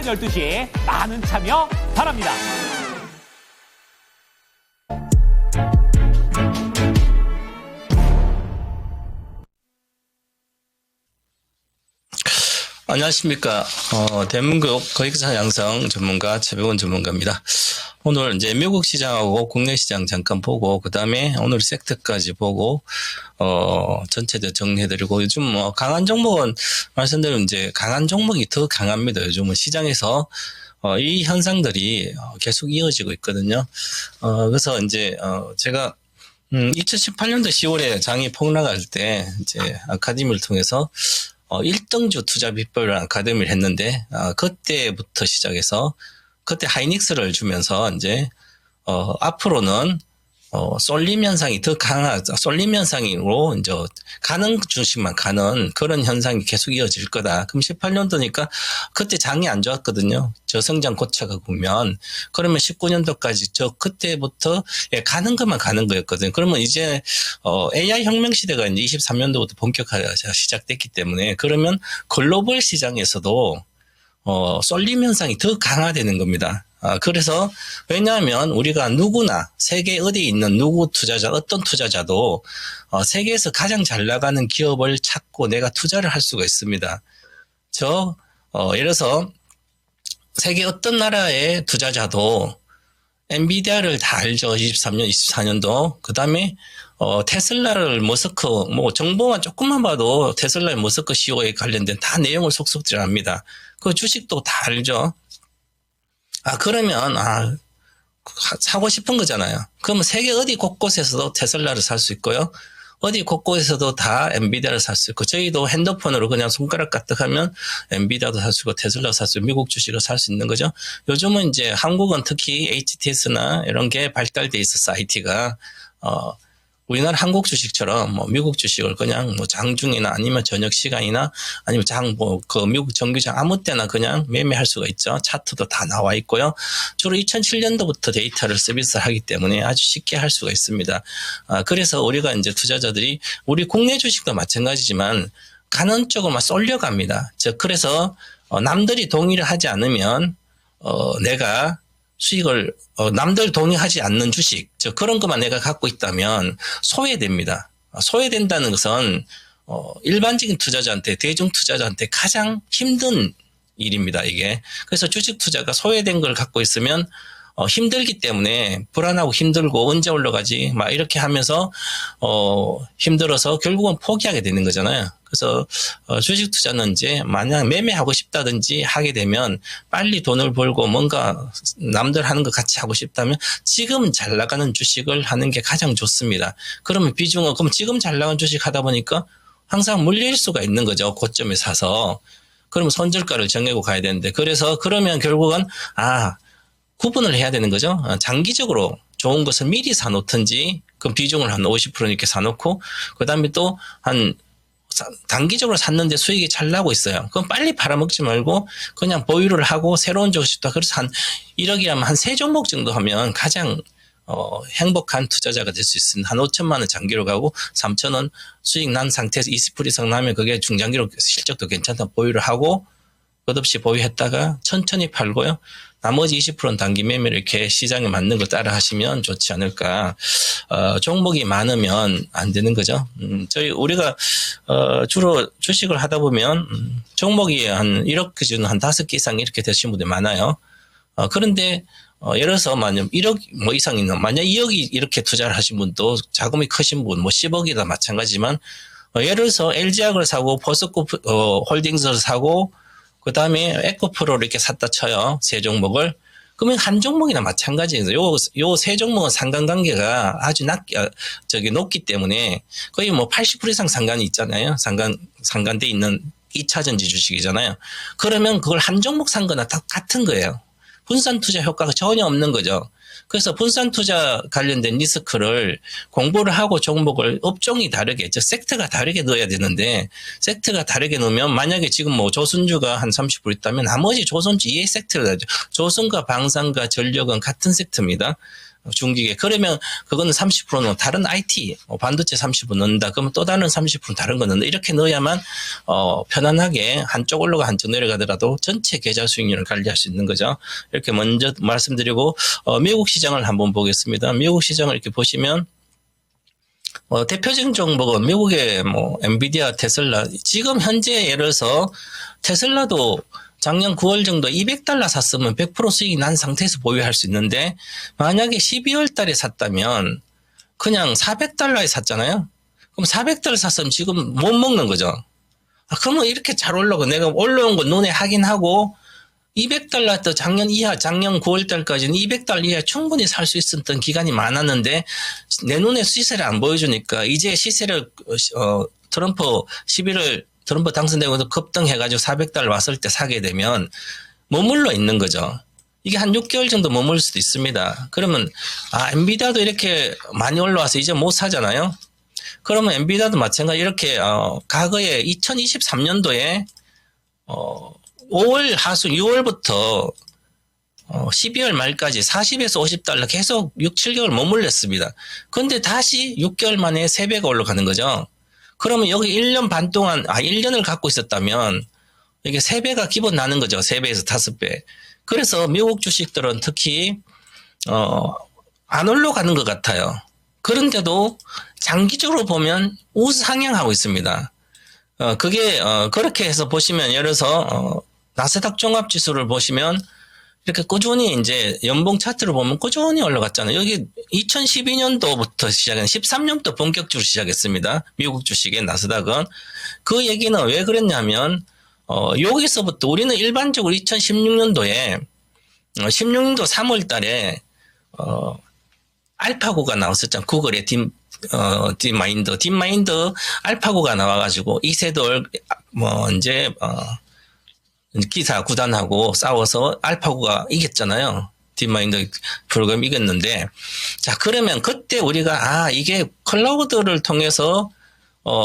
오전 12시에 많은 참여 바랍니다. 안녕하십니까. 대한민국 거액자 양성 전문가 최백원 전문가입니다. 오늘 이제 미국 시장하고 국내 시장 잠깐 보고, 그 다음에 오늘 섹터까지 보고, 전체적으로 정리해드리고, 요즘 뭐 강한 종목은 말씀드리면 이제 강한 종목이 더 강합니다. 요즘은 시장에서 이 현상들이 계속 이어지고 있거든요. 그래서 이제 제가 2018년도 10월에 장이 폭락할 때 이제 아카데미를 통해서 1등주 투자 비법이라는 아카데미를 했는데, 그때부터 시작해서, 그때 하이닉스를 주면서, 이제, 앞으로는, 쏠림 현상이 더 강하죠. 쏠림 현상으로, 이제, 가는 주식만 가는 그런 현상이 계속 이어질 거다. 그럼 18년도니까, 그때 장이 안 좋았거든요. 저성장 고차가 보면. 그러면 19년도까지 그때부터, 가는 것만 가는 거였거든요. 그러면 이제, AI 혁명 시대가 이제 23년도부터 본격화가 시작됐기 때문에, 그러면 글로벌 시장에서도, 쏠림 현상이 더 강화되는 겁니다. 그래서, 왜냐하면 우리가 누구나, 세계 어디에 있는 누구 투자자, 어떤 투자자도, 세계에서 가장 잘 나가는 기업을 찾고 내가 투자를 할 수가 있습니다. 예를 들어서, 세계 어떤 나라의 투자자도, 엔비디아를 다 알죠. 23년, 24년도. 그 다음에, 테슬라를 머스크, 정보만 조금만 봐도 테슬라의 머스크 CEO에 관련된 다 내용을 속속들 합니다. 그 주식도 다 알죠. 그러면, 사고 싶은 거잖아요. 그러면 세계 어디 곳곳에서도 테슬라를 살 수 있고요. 어디 곳곳에서도 다 엔비디아를 살 수 있고, 저희도 핸드폰으로 그냥 손가락 까딱하면 엔비디아도 살 수 있고, 테슬라도 살 수 있고, 미국 주식을 살 수 있는 거죠. 요즘은 이제 한국은 특히 HTS나 이런 게 발달돼 있어서 IT가, 우리나라 한국 주식처럼 미국 주식을 그냥 장중이나 아니면 저녁 시간이나 아니면 미국 정규장 아무 때나 그냥 매매할 수가 있죠. 차트도 다 나와 있고요. 주로 2007년도부터 데이터를 서비스하기 때문에 아주 쉽게 할 수가 있습니다. 그래서 우리가 이제 투자자들이 우리 국내 주식도 마찬가지지만 가는 쪽으로만 쏠려갑니다. 그래서 남들이 동의를 하지 않으면 내가 수익을 남들 동의하지 않는 주식, 그런 것만 내가 갖고 있다면 소외됩니다. 소외된다는 것은 일반적인 투자자한테, 대중 투자자한테 가장 힘든 일입니다. 이게. 그래서 주식 투자가 소외된 걸 갖고 있으면 힘들기 때문에 불안하고 힘들고 언제 올라가지 막 이렇게 하면서 힘들어서 결국은 포기하게 되는 거잖아요. 그래서 주식 투자는 이제 만약 매매하고 싶다든지 하게 되면 빨리 돈을 벌고 뭔가 남들 하는 거 같이 하고 싶다면 지금 잘 나가는 주식을 하는 게 가장 좋습니다. 그러면 그럼 지금 잘 나가는 주식 하다 보니까 항상 물릴 수가 있는 거죠. 고점에 사서. 그러면 손절가를 정하고 가야 되는데, 그러면 결국은 구분을 해야 되는 거죠. 장기적으로 좋은 것을 미리 사놓든지, 그럼 비중을 한 50% 이렇게 사놓고, 그 다음에 또 단기적으로 샀는데 수익이 잘 나고 있어요. 그럼 빨리 팔아먹지 말고 그냥 보유를 하고 새로운 주식도, 그래서 한 1억이라면 한 3종목 정도 하면 가장 행복한 투자자가 될 수 있습니다. 한 5천만 원 장기로 가고 3천 원 수익 난 상태에서 20% 이상 나면 그게 중장기로 실적도 괜찮다 보유를 하고 끝없이 보유했다가 천천히 팔고요. 나머지 20%는 단기 매매를 이렇게 시장에 맞는 걸 따라 하시면 좋지 않을까. 종목이 많으면 안 되는 거죠. 우리가, 주로 주식을 하다 보면, 종목이 한 1억 기준 한 5개 이상 이렇게 되신 분들이 많아요. 그런데, 예를 들어서 만약 1억 이상 있는, 만약 2억이 이렇게 투자를 하신 분도 자금이 크신 분, 10억이다 마찬가지지만, 예를 들어서 LG화학을 사고, 포스코 홀딩스를 사고, 그 다음에 에코프로를 이렇게 샀다 쳐요. 3종목을. 그러면 한 종목이나 마찬가지예요. 요 3종목은 상관관계가 아주 높기 때문에 거의 80% 이상 상관이 있잖아요. 상관돼 있는 2차전지 주식이잖아요. 그러면 그걸 한 종목 산 거나 다 같은 거예요. 분산 투자 효과가 전혀 없는 거죠. 그래서 분산 투자 관련된 리스크를 공부를 하고 종목을 업종이 다르게, 섹터가 다르게 넣어야 되는데, 섹터가 다르게 넣으면 만약에 지금 조선주가 한 30% 있다면 나머지 조선주 이해 섹터를 넣어야죠. 조선과 방산과 전력은 같은 섹터입니다. 중기계. 그러면 그거는 30%는 다른 IT, 반도체 30% 넣는다. 그러면 또 다른 30% 다른 거 넣는다. 이렇게 넣어야만 편안하게 한쪽 올라가 한쪽 내려가더라도 전체 계좌 수익률을 관리할 수 있는 거죠. 이렇게 먼저 말씀드리고 미국 시장을 한번 보겠습니다. 미국 시장을 이렇게 보시면 대표적인 종목은 미국의 엔비디아, 테슬라. 지금 현재 예를 들어서 테슬라도 작년 9월 정도 $200 샀으면 100% 수익이 난 상태에서 보유할 수 있는데 만약에 12월 달에 샀다면 그냥 $400에 샀잖아요. 그럼 $400 샀으면 지금 못 먹는 거죠. 그러면 이렇게 잘 올라오고 내가 올라온 거 눈에 확인하고 $200 또 작년 9월 달까지는 $200 이하 충분히 살 수 있었던 기간이 많았는데 내 눈에 시세를 안 보여주니까 이제 시세를 트럼프 11월 트럼프 당선되고 급등해가지고 $400 왔을 때 사게 되면 머물러 있는 거죠. 이게 한 6개월 정도 머물 수도 있습니다. 그러면 엔비디아도 이렇게 많이 올라와서 이제 못 사잖아요. 그러면 엔비디아도 마찬가지 이렇게 과거에 2023년도에 5월 하순 6월부터 12월 말까지 40에서 $50 계속 6, 7개월 머물렀습니다. 그런데 다시 6개월 만에 3배가 올라가는 거죠. 그러면 여기 1년 반 동안 1년을 갖고 있었다면 이게 3배가 기본 나는 거죠. 3배에서 5배. 그래서 미국 주식들은 특히 안 올라가는 것 같아요. 그런데도 장기적으로 보면 우상향하고 있습니다. 그게 그렇게 해서 보시면 예를 들어서 나스닥 종합지수를 보시면 이렇게 꾸준히 이제 연봉 차트를 보면 꾸준히 올라갔잖아요. 여기 2012년도부터 시작한 13년부터 본격적으로 시작했습니다. 미국 주식의 나스닥은. 그 얘기는 왜 그랬냐면 여기서부터 우리는 일반적으로 2016년도에 16년도 3월 달에 알파고가 나왔었잖아요. 구글의 딥마인드 알파고가 나와가지고 이세돌 이제 기사 구단하고 싸워서 알파고가 이겼잖아요. 딥마인드 프로그램 이겼는데 자 그러면 그때 우리가 이게 클라우드를 통해서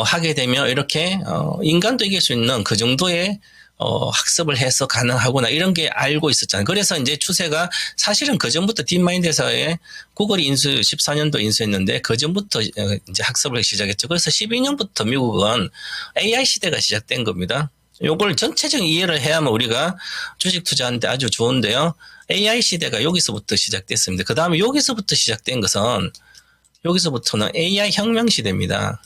하게 되면 이렇게 인간도 이길 수 있는 그 정도의 학습을 해서 가능하구나 이런 게 알고 있었잖아요. 그래서 이제 추세가 사실은 그 전부터 딥마인드에서의 구글이 14년도 인수했는데 그 전부터 이제 학습을 시작했죠. 그래서 12년부터 미국은 AI 시대가 시작된 겁니다. 요걸 전체적인 이해를 해야만 우리가 주식 투자하는데 아주 좋은데요. AI 시대가 여기서부터 시작됐습니다. 그 다음에 여기서부터 시작된 것은 여기서부터는 AI 혁명 시대입니다.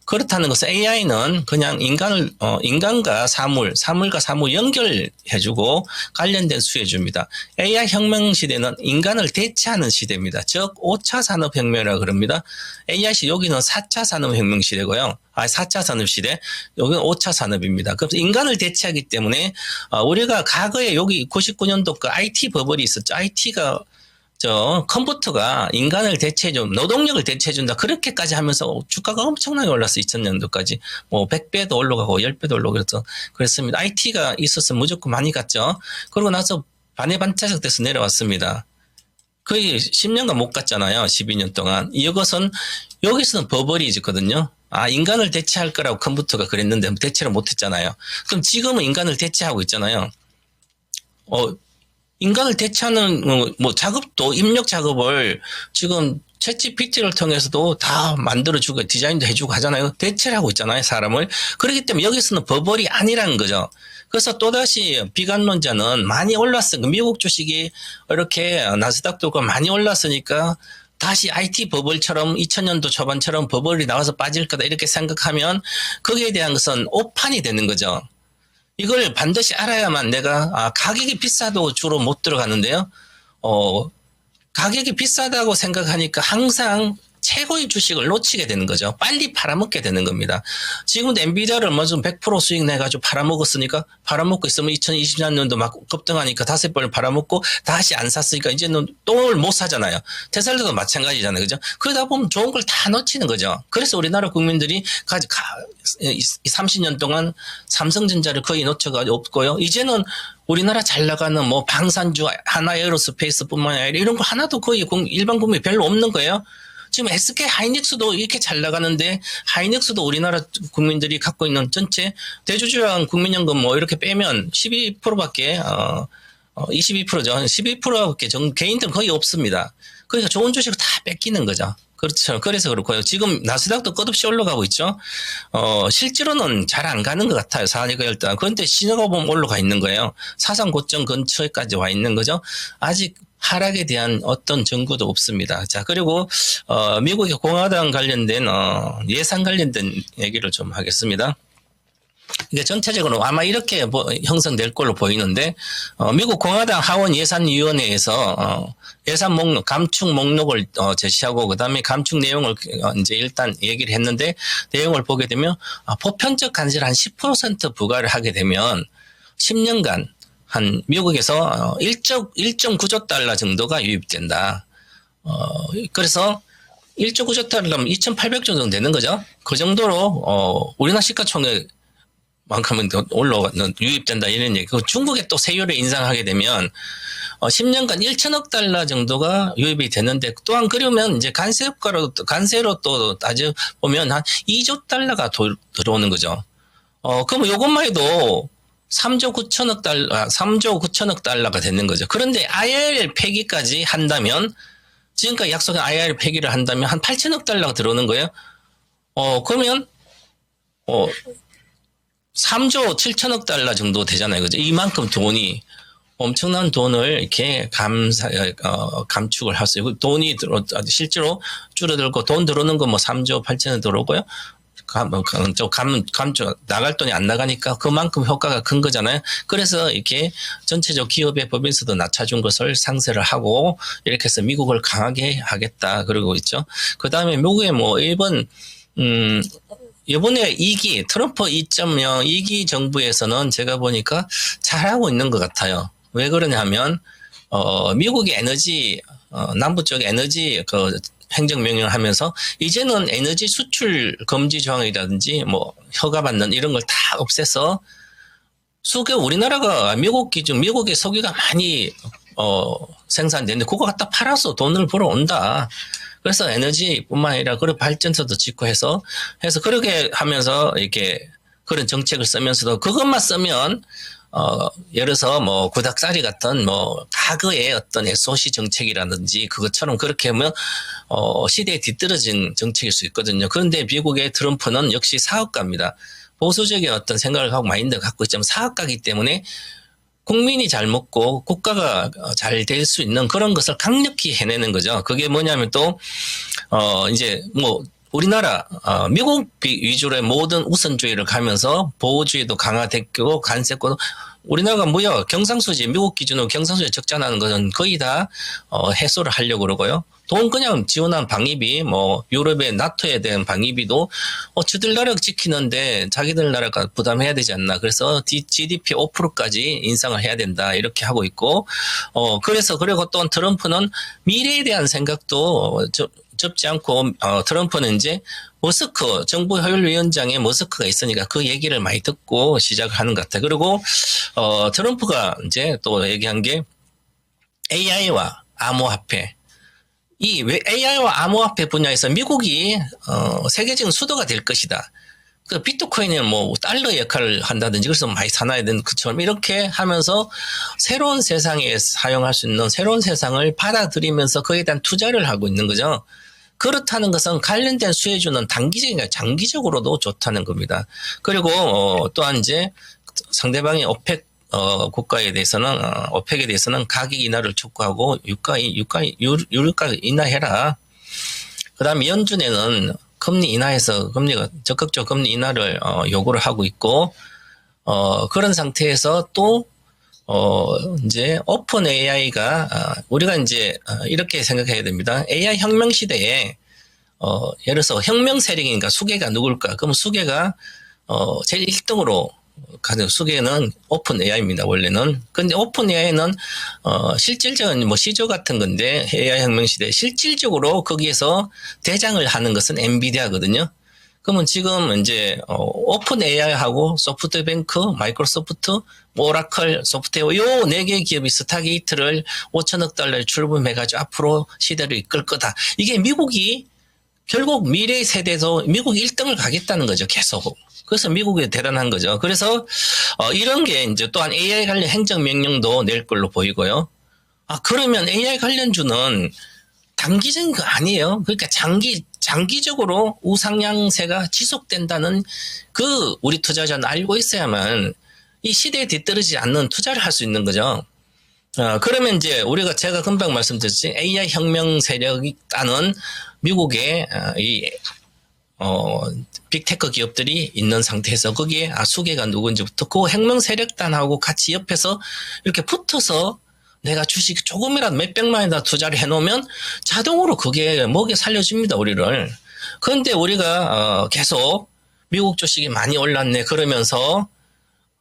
그렇다는 것은 AI는 그냥 인간과 사물과 사물 연결해주고 관련된 수혜줍니다. AI 혁명 시대는 인간을 대체하는 시대입니다. 즉 5차 산업혁명이라고 그럽니다. AI 여기는 4차 산업혁명 시대고요. 4차 산업시대, 여기는 5차 산업입니다. 그래서 인간을 대체하기 때문에 우리가 과거에 여기 99년도 그 IT 버블이 있었죠. IT가 컴퓨터가 인간을 대체해준, 노동력을 대체해준다. 그렇게까지 하면서 주가가 엄청나게 올랐어. 2000년도까지. 100배도 올라가고 10배도 올라가고 그랬습니다. IT가 있었으면 무조건 많이 갔죠. 그러고 나서 반해반차적 돼서 내려왔습니다. 거의 10년간 못 갔잖아요. 12년 동안. 이것은, 여기서는 버블이 있거든요. 인간을 대체할 거라고 컴퓨터가 그랬는데 대체를 못 했잖아요. 그럼 지금은 인간을 대체하고 있잖아요. 인간을 대체하는 작업도 입력 작업을 지금 챗GPT를 통해서도 다 만들어주고 디자인도 해주고 하잖아요. 대체를 하고 있잖아요. 사람을. 그렇기 때문에 여기서는 버블이 아니라는 거죠. 그래서 또다시 비관론자는 많이 올랐어요. 미국 주식이 이렇게 나스닥도 많이 올랐으니까 다시 IT 버블처럼 2000년도 초반처럼 버블이 나와서 빠질 거다 이렇게 생각하면 거기에 대한 것은 오판이 되는 거죠. 이걸 반드시 알아야만 내가 가격이 비싸도 주로 못 들어가는데요. 가격이 비싸다고 생각하니까 항상 최고의 주식을 놓치게 되는 거죠. 빨리 팔아먹게 되는 겁니다. 지금도 엔비디아를 무슨 100% 수익 내가지고 팔아먹었으니까 팔아먹고 있으면 2023년도 막 급등하니까 5번 팔아먹고 다시 안 샀으니까 이제는 또 못 사잖아요. 테슬라도 마찬가지잖아요. 그죠? 그러다 보면 좋은 걸 다 놓치는 거죠. 그래서 우리나라 국민들이 30년 동안 삼성전자를 거의 놓쳐가지고 없고요. 이제는 우리나라 잘 나가는 방산주, 하나에어로스페이스뿐만 아니라 이런 거 하나도 거의 일반 국민이 별로 없는 거예요. 지금 SK 하이닉스도 이렇게 잘 나가는데 하이닉스도 우리나라 국민들이 갖고 있는 전체 대주주랑 국민연금 이렇게 빼면 12%밖에 22%죠. 12%밖에 개인들은 거의 없습니다. 그러니까 좋은 주식을 다 뺏기는 거죠. 그렇죠. 그래서 그렇고요. 지금 나스닥도 끝없이 올라가고 있죠. 실제로는 잘 안 가는 것 같아요. 4개월 동안. 그런데 신호가 보면 올라가 있는 거예요. 사상 고점 근처에까지 와 있는 거죠. 아직 하락에 대한 어떤 증거도 없습니다. 자, 그리고 미국의 공화당 관련된 예산 관련된 얘기를 좀 하겠습니다. 이게 전체적으로 아마 이렇게 형성될 걸로 보이는데, 미국 공화당 하원 예산위원회에서 예산 목록, 감축 목록을 제시하고 그다음에 감축 내용을 이제 일단 얘기를 했는데, 내용을 보게 되면 보편적 관세를 한 10% 부과를 하게 되면 10년간 한 미국에서 1.9조 달러 정도가 유입된다. 그래서 1.9조 달러면 2,800조 정도 되는 거죠. 그 정도로 우리나라 시가총액 만큼은 올라가는 유입된다 이런 얘기. 중국에 또 세율을 인상하게 되면 10년간 1천억 달러 정도가 유입이 되는데, 또한 그러면 이제 관세로 또 따져 보면 한 2조 달러가 들어오는 거죠. 그럼 요것만 해도 3조 9천억 달러가 되는 거죠. 그런데 IRL 폐기까지 한다면, 지금까지 약속한 IRL 폐기를 한다면 한 8천억 달러가 들어오는 거예요. 그러면 3조 7천억 달러 정도 되잖아요. 그죠? 이만큼 돈이, 엄청난 돈을 이렇게 감축을 할 수 있고, 돈이 실제로 줄어들고, 돈 들어오는 거 뭐 3조 8천억 들어오고요. 나갈 돈이 안 나가니까 그만큼 효과가 큰 거잖아요. 그래서 이렇게 전체적 기업의 법인세도 낮춰준 것을 상세를 하고, 이렇게 해서 미국을 강하게 하겠다 그러고 있죠. 그 다음에 미국의 이번에 2기, 트럼프 2.0, 2기 정부에서는 제가 보니까 잘하고 있는 것 같아요. 왜 그러냐면, 미국의 에너지, 남부 쪽 에너지 행정명령을 하면서, 이제는 에너지 수출 금지 조항이라든지, 허가받는 이런 걸 다 없애서, 우리나라가 미국 기준, 미국의 석유가 많이, 생산되는데, 그거 갖다 팔아서 돈을 벌어온다. 그래서 에너지뿐만 아니라 그런 발전소도 짓고 해서 그렇게 하면서 이렇게 그런 정책을 쓰면서도, 그것만 쓰면 예를 들어서 구닥다리 같은 과거의 어떤 SOC 정책이라든지 그것처럼 그렇게 하면 시대에 뒤떨어진 정책일 수 있거든요. 그런데 미국의 트럼프는 역시 사업가입니다. 보수적인 어떤 생각을 하고 마인드를 갖고 있지만 사업가이기 때문에 국민이 잘 먹고 국가가 잘 될 수 있는 그런 것을 강력히 해내는 거죠. 그게 뭐냐면 또 이제 우리나라 미국 위주로의 모든 우선주의를 가면서 보호주의도 강화됐고 관세권도, 우리나라가 경상수지, 미국 기준으로 경상수지 적자나는 것은 거의 다 해소를 하려고 그러고요. 돈 그냥 지원한 방위비, 유럽의 나토에 대한 방위비도 저들 나라 지키는데 자기들 나라가 부담해야 되지 않나. 그래서 GDP 5%까지 인상을 해야 된다. 이렇게 하고 있고, 그리고 또 트럼프는 미래에 대한 생각도 접지 않고, 트럼프는 이제 정부 효율위원장에 머스크가 있으니까 그 얘기를 많이 듣고 시작을 하는 것 같아요. 그리고, 트럼프가 이제 또 얘기한 게 AI와 암호화폐. AI와 암호화폐 분야에서 미국이 세계적인 수도가 될 것이다. 그 비트코인은 달러 역할을 한다든지, 그래서 많이 사놔야 되는 것처럼 이렇게 하면서 새로운 세상에 사용할 수 있는 새로운 세상을 받아들이면서 거기에 대한 투자를 하고 있는 거죠. 그렇다는 것은 관련된 수혜주는 단기적이나 장기적으로도 좋다는 겁니다. 그리고 또한 이제 상대방의 오펙 국가에 대해서는, 오펙에 대해서는 가격 인하를 촉구하고 유가 인하해라. 그 다음에 연준에는 금리 인하해서 적극적 금리 인하를 요구를 하고 있고, 그런 상태에서 또 이제 오픈 AI가 우리가 이제 이렇게 생각해야 됩니다. AI 혁명 시대에 예를 들어서 혁명 세력이니까 수계가 누굴까? 그럼 수계가 제일 1등으로 가장 수계는 오픈 AI입니다, 원래는. 근데 오픈 AI는, 실질적인 C조 같은 건데, AI 혁명 시대, 실질적으로 거기에서 대장을 하는 것은 엔비디아거든요. 그러면 지금 이제, 오픈 AI하고 소프트뱅크, 마이크로소프트, 오라클, 소프트웨어, 요 4개 기업이 스타게이트를 5천억 달러에 출범해가지고 앞으로 시대를 이끌 거다. 이게 미국이 결국 미래 세대에서 미국 1등을 가겠다는 거죠, 계속. 그래서 미국이 대단한 거죠. 그래서 이런 게 이제 또한 AI 관련 행정명령도 낼 걸로 보이고요. 그러면 AI 관련주는 단기적인 거 아니에요. 그러니까 장기적으로 우상향세가 지속된다는 그 우리 투자자는 알고 있어야만 이 시대에 뒤떨어지지 않는 투자를 할 수 있는 거죠. 그러면 이제 제가 금방 말씀드렸지 AI 혁명 세력이 따는 미국의 빅테크 기업들이 있는 상태에서 거기에 수계가 누군지부터 그 혁명 세력단하고 같이 옆에서 이렇게 붙어서 내가 주식 조금이라도 몇백만 원이나 투자를 해놓으면 자동으로 그게 먹여 살려줍니다, 우리를. 그런데 우리가 계속 미국 주식이 많이 올랐네 그러면서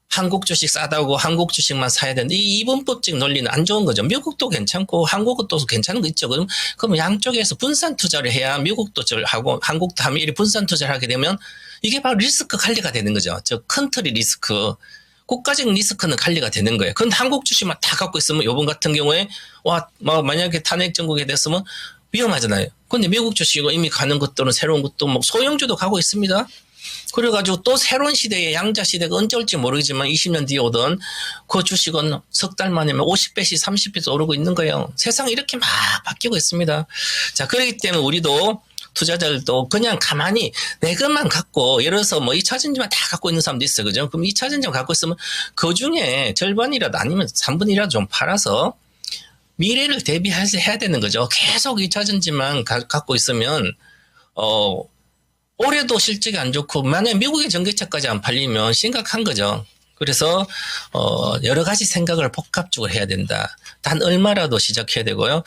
한국 주식 싸다고 한국 주식만 사야 되는데 이 이분법적 논리는 안 좋은 거죠. 미국도 괜찮고 한국도 괜찮은 거 있죠. 그럼 양쪽에서 분산 투자를 해야 미국도 하고 한국도 하면 이렇게 분산 투자를 하게 되면 이게 바로 리스크 관리가 되는 거죠. 컨트리 리스크. 국가적 리스크는 관리가 되는 거예요. 그런데 한국 주식만 다 갖고 있으면 요번 같은 경우에 만약에 탄핵 정국이 됐으면 위험하잖아요. 그런데 미국 주식이고 이미 가는 것들은 새로운 것도 소형주도 가고 있습니다. 그래가지고 또 새로운 시대의 양자 시대가 언제 올지 모르겠지만 20년 뒤에 오던 그 주식은 석 달 만이면 50배씩 30배씩 오르고 있는 거예요. 세상이 이렇게 막 바뀌고 있습니다. 자, 그렇기 때문에 우리도 투자자들도 그냥 가만히 내 것만 갖고 예를 들어서 2차전지만 다 갖고 있는 사람도 있어요. 그죠? 그럼 2차전지만 갖고 있으면 그 중에 절반이라도 아니면 3분이라도 좀 팔아서 미래를 대비해야 되는 거죠. 계속 2차전지만 갖고 있으면 올해도 실적이 안 좋고 만약에 미국의 전기차까지 안 팔리면 심각한 거죠. 그래서 여러 가지 생각을 복합적으로 해야 된다. 단 얼마라도 시작해야 되고요.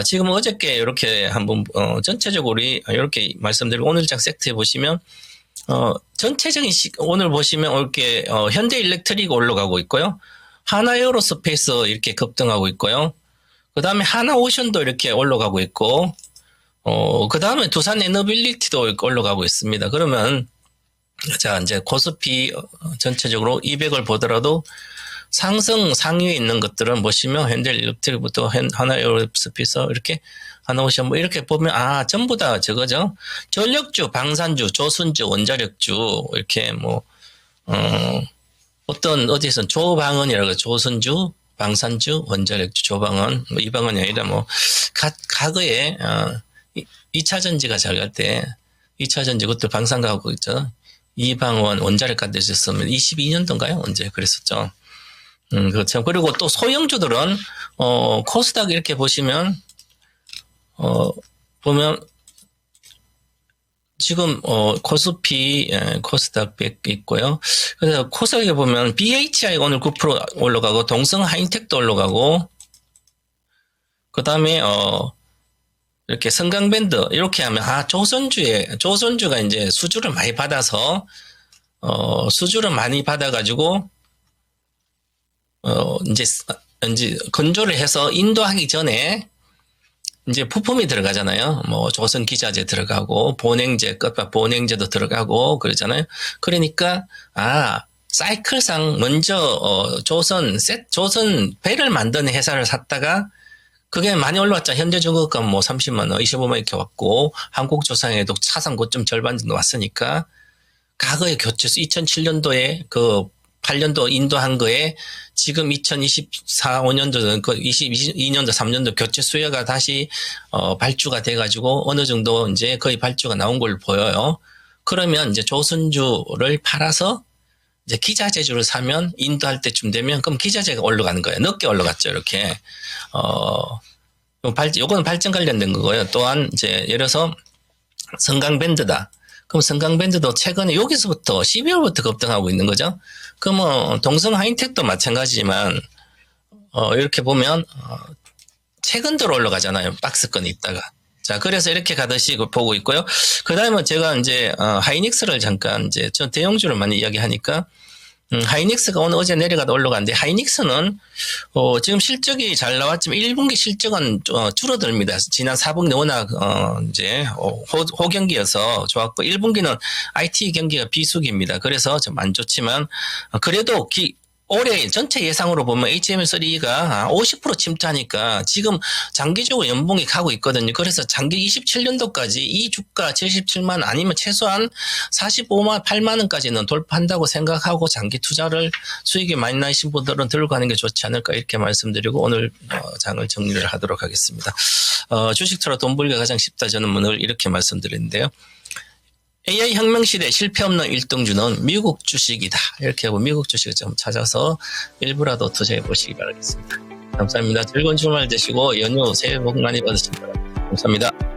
지금 어저께 이렇게 한번 전체적으로 이렇게 말씀드리고 오늘장 섹트에 보시면 전체적인 오늘 보시면 이렇게 현대 일렉트릭 올라가고 있고요. 하나 에어로스페이스 이렇게 급등하고 있고요. 그 다음에 하나 오션도 이렇게 올라가고 있고 그 다음에 두산 에너빌리티도 올라가고 있습니다. 그러면 자, 이제 코스피 전체적으로 200을 보더라도 상승 상위에 있는 것들은 보시면 현대일렉트릭부터 하나에어로스페이스 이렇게 하나오션 이렇게 보면 전부 다 저거죠. 전력주, 방산주, 조선주, 원자력주 이렇게 어디선 조방언이라고 조선주, 방산주, 원자력주, 조방언 이 방언이 아니라 과거에 2차 전지가 잘 갈 때 2차 전지 그것도 방산 가고 있죠. 이방원 원자력 갖다 주셨으면 22년도인가요? 언제 그랬었죠. 그렇죠. 그리고 또 소형주들은 코스닥 이렇게 보시면 보면 지금 코스피 코스닥 100 있고요. 그래서 코스닥에 보면 BHI가 오늘 9% 올라가고 동성 하이텍도 올라가고 그다음에 이렇게 성강밴드 이렇게 하면 조선주가 이제 수주를 많이 받아서 가지고 이제 건조를 해서 인도하기 전에 이제 부품이 들어가잖아요. 조선 기자재 들어가고 보냉제도 들어가고 그러잖아요. 그러니까 사이클상 먼저 조선 배를 만드는 회사를 샀다가 그게 많이 올라왔죠. 현대중공업가 30만 원, 25만 원 이렇게 왔고 한국조선에도 차상 고점 절반 정도 왔으니까 과거의 교체수 2007년도에 그 8년도 인도한 거에 지금 2024, 5년도, 22년도, 3년도 교체 수요가 다시 발주가 돼가지고 어느 정도 이제 거의 발주가 나온 걸로 보여요. 그러면 이제 조선주를 팔아서 이제 기자재주를 사면 인도할 때쯤 되면 그럼 기자재가 올라가는 거예요. 늦게 올라갔죠, 이렇게. 요거는 발전 관련된 거고요. 또한 이제 예를 들어서 성강밴드다. 그럼 성강밴드도 최근에 여기서부터 12월부터 급등하고 있는 거죠. 그러면 동성 하이텍도 마찬가지지만 이렇게 보면 최근 들어 올라가잖아요. 박스권이 있다가. 자, 그래서 이렇게 가듯이 보고 있고요. 그 다음에 제가 이제 하이닉스를 잠깐 이제 저 대형주를 많이 이야기하니까 하이닉스가 어제 내려가다 올라갔는데 하이닉스는 지금 실적이 잘 나왔지만 1분기 실적은 줄어듭니다. 지난 4분기 워낙 이제 호경기여서 좋았고 1분기는 IT 경기가 비수기입니다. 그래서 좀 안 좋지만 그래도 올해 전체 예상으로 보면 HML3가 50% 침투하니까 지금 장기적으로 연봉이 가고 있거든요. 그래서 장기 27년도까지 이 주가 77만 아니면 최소한 45만 8만 원까지는 돌파한다고 생각하고 장기 투자를 수익이 많이 나신 분들은 들고 가는 게 좋지 않을까 이렇게 말씀드리고 오늘 장을 정리를 하도록 하겠습니다. 주식 투자 돈 벌기가 가장 쉽다 저는 오늘 이렇게 말씀드리는데요. AI 혁명 시대 실패 없는 1등주는 미국 주식이다. 이렇게 하고 미국 주식을 좀 찾아서 일부라도 투자해 보시기 바라겠습니다. 감사합니다. 즐거운 주말 되시고 연휴 새해 복 많이 받으시기 바랍니다. 감사합니다.